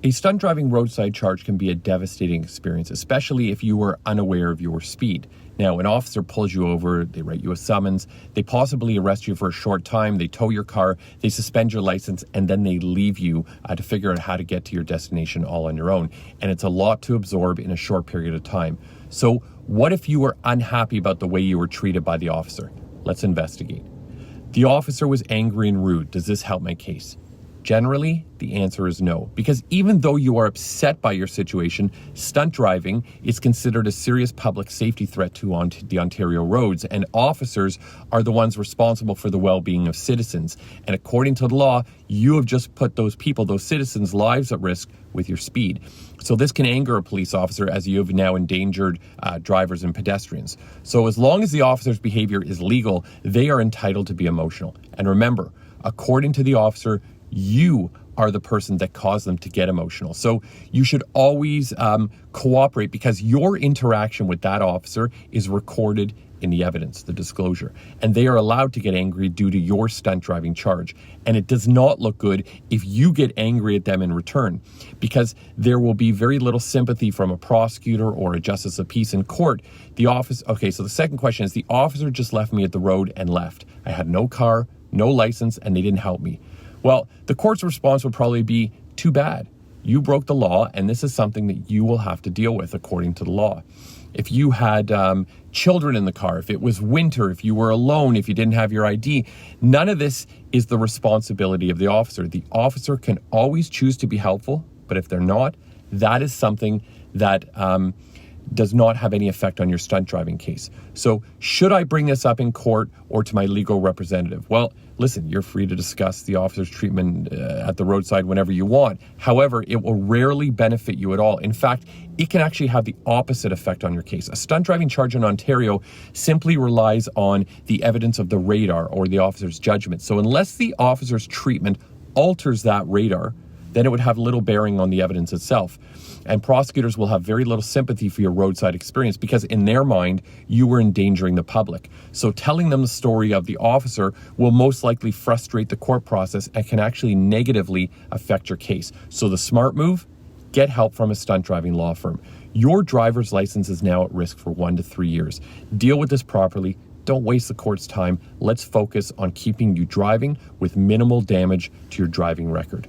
A stunt driving roadside charge can be a devastating experience, especially if you were unaware of your speed. Now, an officer pulls you over, they write you a summons, they possibly arrest you for a short time, they tow your car, they suspend your license, and then they leave you to figure out how to get to your destination all on your own. And it's a lot to absorb in a short period of time. So what if you were unhappy about the way you were treated by the officer? Let's investigate. The officer was angry and rude. Does this help my case? Generally, the answer is no, because even though you are upset by your situation, stunt driving is considered a serious public safety threat to the Ontario roads, and officers are the ones responsible for the well-being of citizens. And according to the law, you have just put those people, those citizens' lives at risk with your speed. So this can anger a police officer, as you have now endangered drivers and pedestrians. So as long as the officer's behavior is legal, they are entitled to be emotional. And remember, according to the officer, you are the person that caused them to get emotional. So you should always cooperate, because your interaction with that officer is recorded in the evidence, the disclosure. And they are allowed to get angry due to your stunt driving charge. And it does not look good if you get angry at them in return, because there will be very little sympathy from a prosecutor or a justice of peace in court. Okay, so the second question is, the officer just left me at the road and left. I had no car, no license, and they didn't help me. Well, the court's response would probably be, too bad. You broke the law, and this is something that you will have to deal with according to the law. If you had children in the car, if it was winter, if you were alone, if you didn't have your ID, none of this is the responsibility of the officer. The officer can always choose to be helpful, but if they're not, that is something that does not have any effect on your stunt driving case. So should I bring this up in court or to my legal representative? Well, listen, you're free to discuss the officer's treatment at the roadside whenever you want. However, it will rarely benefit you at all. In fact, it can actually have the opposite effect on your case. A stunt driving charge in Ontario simply relies on the evidence of the radar or the officer's judgment. So unless the officer's treatment alters that radar, then it would have little bearing on the evidence itself. And prosecutors will have very little sympathy for your roadside experience, because in their mind, you were endangering the public. So telling them the story of the officer will most likely frustrate the court process and can actually negatively affect your case. So the smart move, get help from a stunt driving law firm. Your driver's license is now at risk for 1 to 3 years. Deal with this properly. Don't waste the court's time. Let's focus on keeping you driving with minimal damage to your driving record.